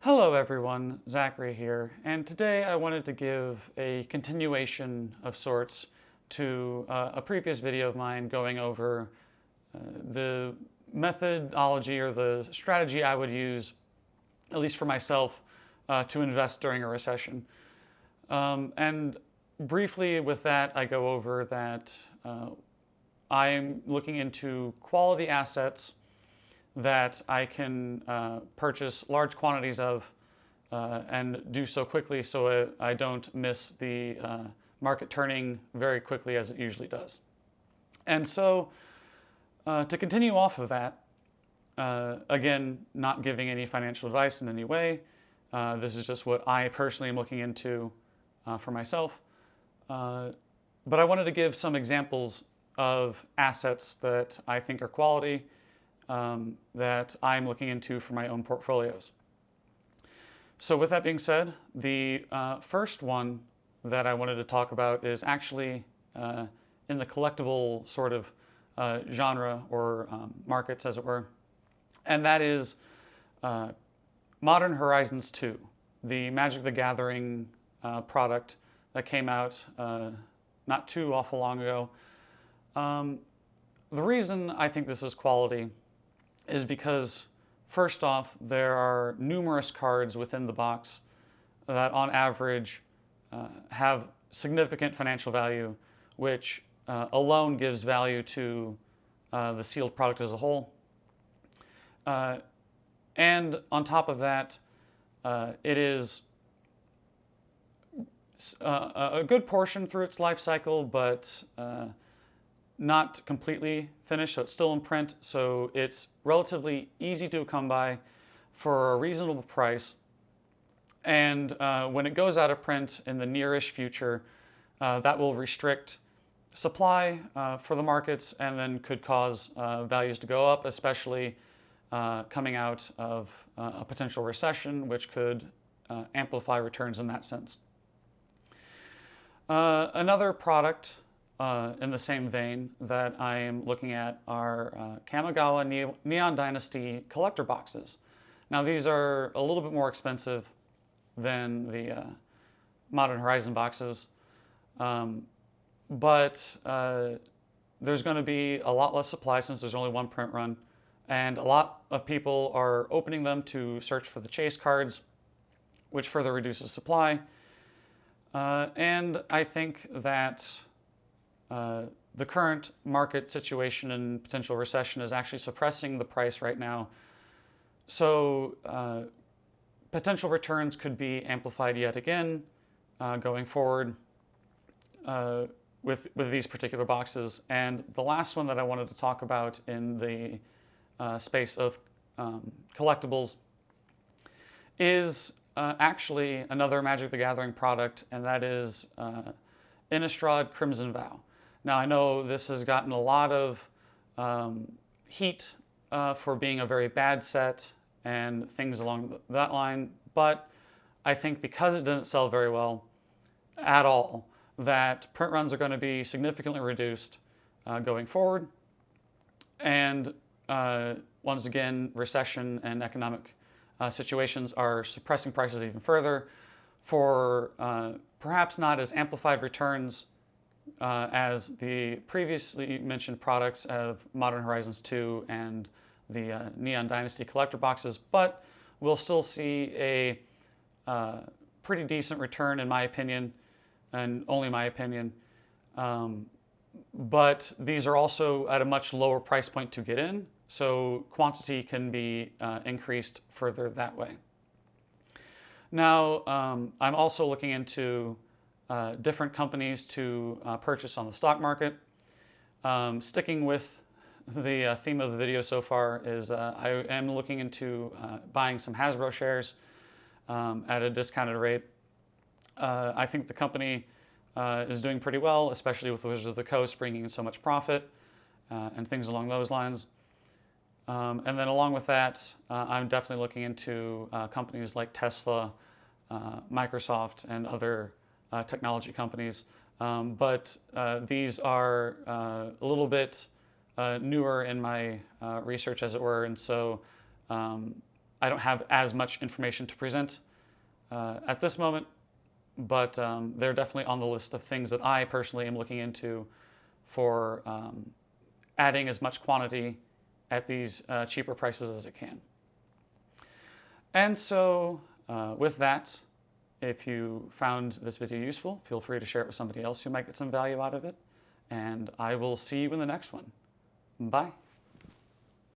Hello everyone, Zachary here, and today I wanted to give a continuation of sorts to a previous video of mine going over the methodology or the strategy I would use, at least for myself, to invest during a recession. And briefly with that, I go over that I'm looking into quality assets that I can purchase large quantities of and do so quickly so I don't miss the market turning very quickly as it usually does. And so to continue off of that, again, not giving any financial advice in any way, this is just what I personally am looking into for myself. But I wanted to give some examples of assets that I think are quality that I'm looking into for my own portfolios. So with that being said, the first one that I wanted to talk about is actually in the collectible sort of genre or markets, as it were, and that is Modern Horizons 2, the Magic the Gathering product that came out not too awful long ago. The reason I think this is quality is because, first off, there are numerous cards within the box that on average have significant financial value, which alone gives value to the sealed product as a whole. And on top of that, it is a good portion through its life cycle, but not completely finished, so it's still in print, so it's relatively easy to come by for a reasonable price. And when it goes out of print in the nearish future, that will restrict supply for the markets and then could cause values to go up, especially coming out of a potential recession, which could amplify returns in that sense. Another product in the same vein that I am looking at are Kamigawa Neon Dynasty collector boxes. Now these are a little bit more expensive than the Modern Horizon boxes, but there's going to be a lot less supply since there's only one print run, and a lot of people are opening them to search for the chase cards, which further reduces supply. And I think that the current market situation and potential recession is actually suppressing the price right now. So potential returns could be amplified yet again going forward with these particular boxes. And the last one that I wanted to talk about in the space of collectibles is actually another Magic the Gathering product, and that is Innistrad Crimson Vow. Now I know this has gotten a lot of heat for being a very bad set and things along that line, but I think because it didn't sell very well at all, that print runs are going to be significantly reduced going forward. And once again, recession and economic situations are suppressing prices even further for perhaps not as amplified returns as the previously mentioned products of Modern Horizons 2 and the Neon Dynasty collector boxes, but we'll still see a pretty decent return in my opinion, and only my opinion. But these are also at a much lower price point to get in, so quantity can be increased further that way. Now, I'm also looking into different companies to purchase on the stock market. Sticking with the theme of the video so far is I am looking into buying some Hasbro shares at a discounted rate. I think the company is doing pretty well, especially with Wizards of the Coast bringing in so much profit and things along those lines. And then along with that, I'm definitely looking into companies like Tesla, Microsoft, and other technology companies. But these are a little bit newer in my research, as it were, and so I don't have as much information to present at this moment, but they're definitely on the list of things that I personally am looking into for adding as much quantity at these cheaper prices as it can. And so with that, if you found this video useful, feel free to share it with somebody else who might get some value out of it. And I will see you in the next one. Bye.